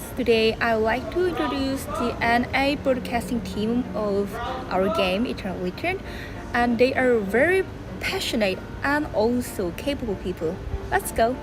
guys. Today I would like to introduce the NA broadcasting team of our game Eternal Return, and they are very passionate and also capable people. Let's go.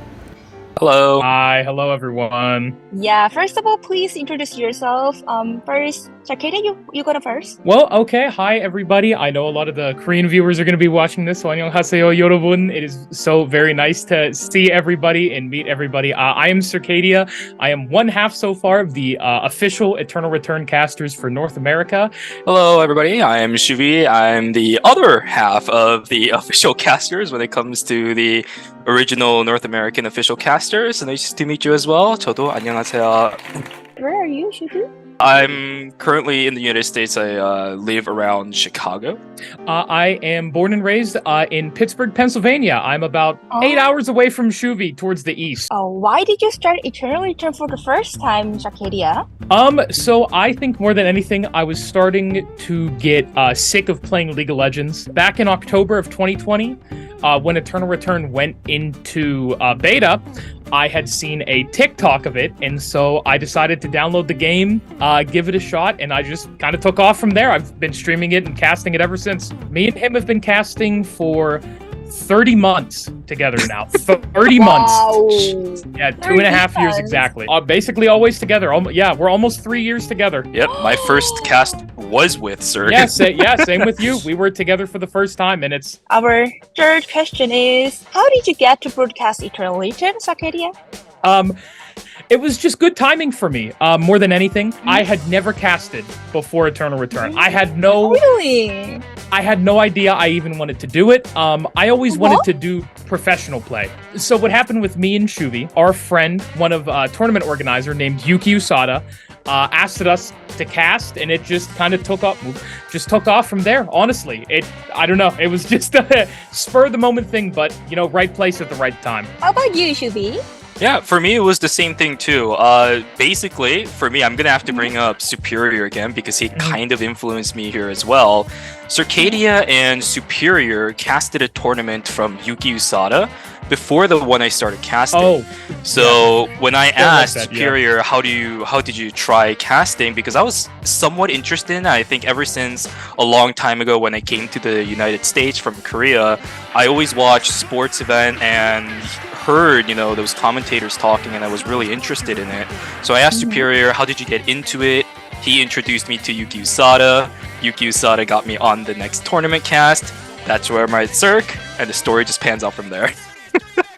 Hello. Hi, hello everyone. Yeah, first of all, please introduce yourself. First, Circadia, you go to first. Well, okay, hi everybody. I know a lot of the Korean viewers are going to be watching this, so 안녕하세요 여러분. It is so very nice to see everybody and meet everybody. I am Circadia. I am one half so far of the official Eternal Return casters for North America. Hello, everybody. I am Shuvi. I'm the other half of the official casters when it comes to the original North American official casters. Nice to meet you as well. 저도 안녕하세요. Where are you, Shuvi? I'm currently in the United States. I live around Chicago. I am born and raised in Pittsburgh, Pennsylvania. I'm about 8 hours away from Shuvi towards the east. Why did you start Eternal Return for the first time, Circadia? So I think more than anything, I was starting to get sick of playing League of Legends. Back in October of 2020, when Eternal Return went into beta, I had seen a TikTok of it, and so I decided to download the game, give it a shot, and I just kind of took off from there. I've been streaming it and casting it ever since. Me and him have been casting for 30 months together now. 30 months. Yeah, 2.5 years exactly. Basically always together. We're almost 3 years together. Yep, my first cast was with Sir. Yeah, same with you. We were together for the first time, and it's... Our third question is, how did you get to broadcast Eternal Return, Circadia? It was just good timing for me, more than anything. I had never casted before Eternal Return. I had no idea I even wanted to do it. I always wanted to do professional play. So what happened with me and Shuvi, our friend, one of a tournament organizer named Yuki Usada, asked us to cast, and it just kind of took off from there. Honestly, I don't know. It was just a spur of the moment thing, but right place at the right time. How about you, Shuvi? Yeah, for me, it was the same thing too. Basically, for me, I'm going to have to bring up Superior again because he kind of influenced me here as well. Circadia and Superior casted a tournament from Yuki Usada before the one I started casting. When I asked Superior, how did you try casting? Because I was somewhat interested. I think ever since a long time ago when I came to the United States from Korea, I always watched sports event and heard those commentators talking, and I was really interested in it. So I asked Superior, how did you get into it? He introduced me to Yuki Usada. Yuki Usada got me on the next tournament cast. That's where I met Circ, and the story just pans out from there.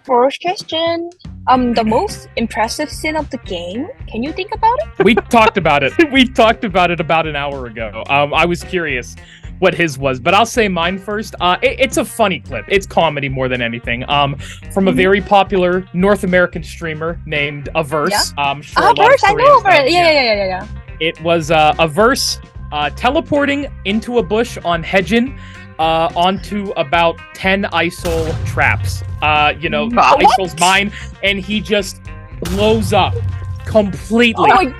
First question. The most impressive scene of the game. Can you think about it? We talked about it. We talked about it about an hour ago. I was curious what his was, but I'll say mine first. It's a funny clip. It's comedy more than anything. From a very popular North American streamer named Averse. Averse, I know Averse. Yeah. It was Averse teleporting into a bush on Hedgen onto about 10 ISOL traps. ISOL's mine, and he just blows up completely.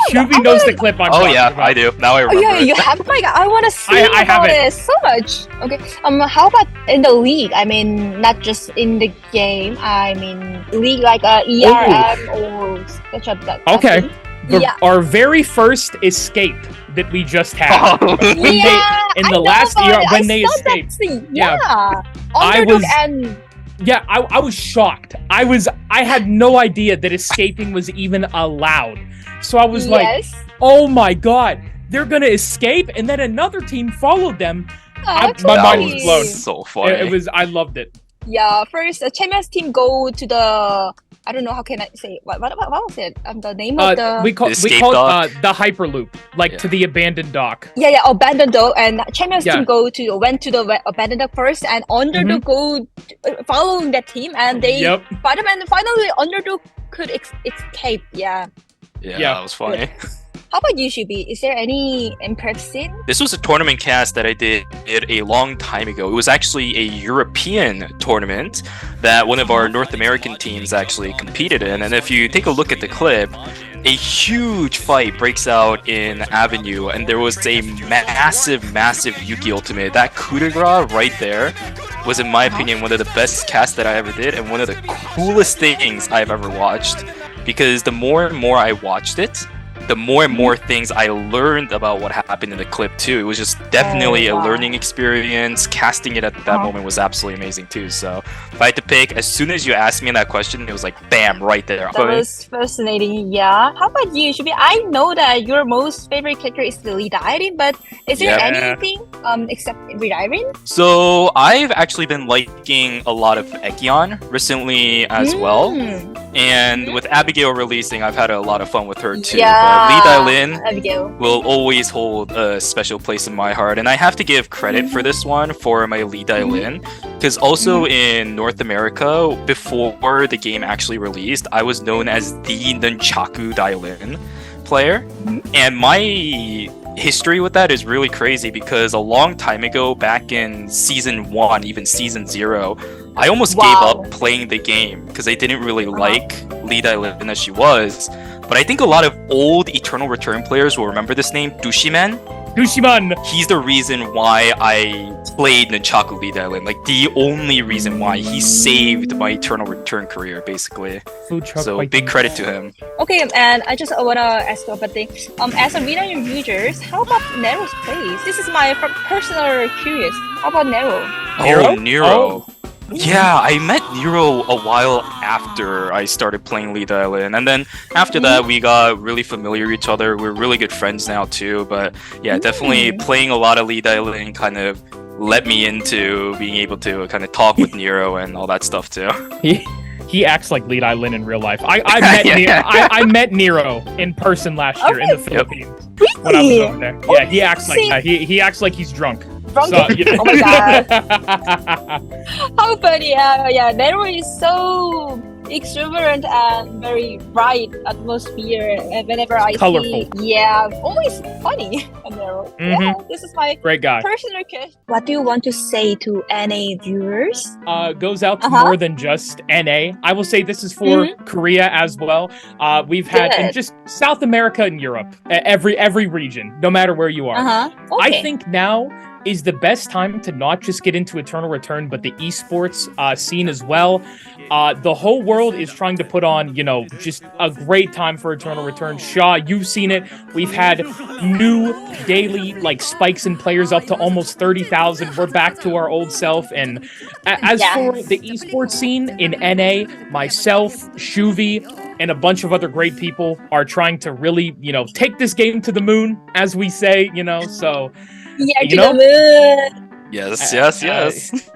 Shuvi knows the clip I'm talking about. I do. Now I remember. You have it? I want to see about it so much. Okay. How about in the league? I mean, not just in the game. I mean, league like ERM or such a. Okay. Our very first escape that we just had. In the last year when they escaped. I was shocked. I had no idea that escaping was even allowed. So I was like, oh my god, they're gonna escape, and then another team followed them. My mind was blown. So funny. I loved it. Yeah, first the champions team go to the, I don't know how can I say what was it? The name of the we called the Hyperloop, to the abandoned dock. Abandoned dock, and champions team went to the abandoned dock first, and Underdog go following that team, and they finally Underdog could escape. Yeah, that was funny. How about you, Shuvi? Is there any impressive scene? This was a tournament cast that I did a long time ago. It was actually a European tournament that one of our North American teams actually competed in. And if you take a look at the clip, a huge fight breaks out in Avenue, and there was a massive Yuki ultimate. That coup de grace right there was, in my opinion, one of the best casts that I ever did, and one of the coolest things I've ever watched. because the more and more I watched it, the more and more things I learned about what happened in the clip too. It was just definitely a learning experience. Casting it at that moment was absolutely amazing too. So if I had to pick, as soon as you asked me that question, it was like bam, right there. That was fascinating. Yeah. How about you, Shuvi? I know that your most favorite character is the lead item, but is there anything except lead item? So I've actually been liking a lot of Ekion recently as well. And with Abigail releasing, I've had a lot of fun with her too. But Lee Dailin will always hold a special place in my heart. And I have to give credit for this one for my Lee Dailin. Because also in North America, before the game actually released, I was known as the Nunchaku Dailin player. And my history with that is really crazy because a long time ago, back in season 1, even season 0, I almost gave up playing the game because I didn't really like Lee Dailin as she was. But I think a lot of old Eternal Return players will remember this name, Dushiman. He's the reason why I played Nunchaku Lee Dailin. Like the only reason why he saved my Eternal Return career, basically. So big credit to him. Okay, and I just want to ask about the as a Lee Dailin users, how about Nero's place? This is my personal curious. How about Nero? Oh, Nero. Yeah, I met Nero a while after I started playing Lee Dailin, and then after that we got really familiar with each other. We're really good friends now too. But yeah, definitely playing a lot of Lee Dailin kind of led me into being able to kind of talk with Nero and all that stuff too. He acts like Lee Dailin in real life. I met Nero in person last year in the Philippines when I was over there. Yeah, he acts like that. He acts like he's drunk. So, you know. Oh my god. How funny. Yeah, Nero is so exuberant and very bright atmosphere. And whenever I see, always funny. Nero. Yeah, this is my great guy. Personal question. What do you want to say to NA viewers? Goes out to more than just NA. I will say this is for Korea as well. We've had in just South America and Europe, every region, no matter where you are. I think now is the best time to not just get into Eternal Return, but the esports scene as well. The whole world is trying to put on, just a great time for Eternal Return. Shaw, you've seen it. We've had new daily spikes in players up to almost 30,000. We're back to our old self. And as for the esports scene in NA, myself, Shuvi, and a bunch of other great people are trying to really, take this game to the moon, as we say, so... Yeah, to the moon. Yes.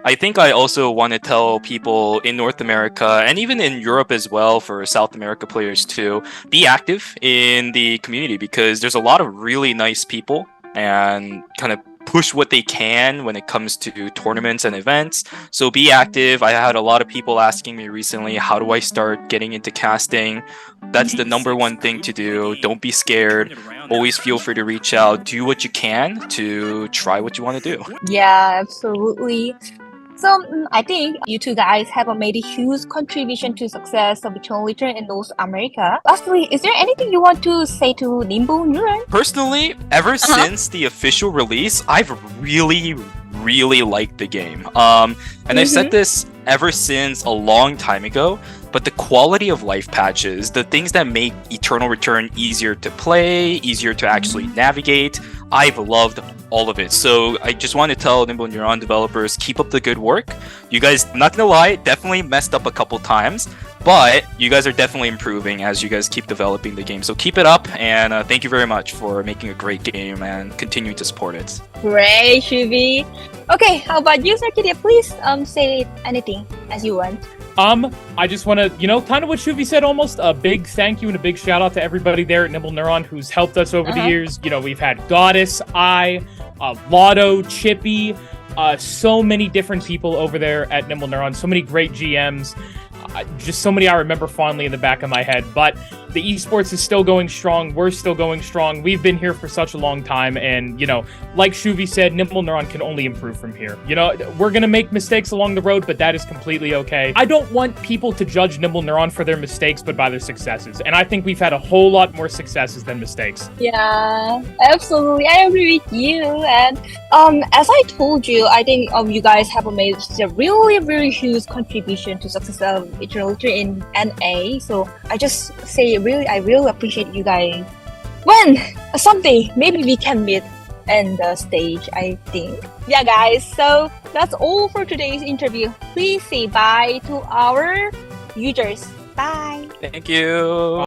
I think I also want to tell people in North America and even in Europe as well, for South America players too, be active in the community because there's a lot of really nice people and kind of push what they can when it comes to tournaments and events. So be active. I had a lot of people asking me recently, how do I start getting into casting? That's the number one thing to do. Don't be scared. Always feel free to reach out. Do what you can to try what you want to do. Yeah, absolutely. So I think you two guys have made a huge contribution to success of Eternal Return in North America. Lastly, is there anything you want to say to Nimbo Neuron? Personally, ever since the official release, I've really liked the game. And I've said this ever since a long time ago, but the quality of life patches, the things that make Eternal Return easier to play, easier to actually navigate, I've loved all of it. So I just want to tell Nimble Neuron developers, keep up the good work. You guys, not gonna lie, definitely messed up a couple times, but you guys are definitely improving as you guys keep developing the game. So keep it up, and thank you very much for making a great game and continuing to support it. Great, Shuvi. Okay, how about you, Circadia? Please say anything as you want. I just want to, kind of what Shuvi said almost, a big thank you and a big shout out to everybody there at Nimble Neuron who's helped us over the years. We've had Goddess, Lotto, Chippy, so many different people over there at Nimble Neuron, so many great GMs, just so many I remember fondly in the back of my head. But The esports is still going strong. We're still going strong. We've been here for such a long time. And, like Shuvi said, Nimble Neuron can only improve from here. We're going to make mistakes along the road, but that is completely okay. I don't want people to judge Nimble Neuron for their mistakes, but by their successes. And I think we've had a whole lot more successes than mistakes. Yeah, absolutely. I agree with you. And as I told you, I think you guys have made a really, really huge contribution to success of Eternal Witcher in NA. So I just say I really appreciate you guys. When someday maybe we can meet in the stage, I think. Yeah, guys. So that's all for today's interview. Please say bye to our users. Bye. Thank you.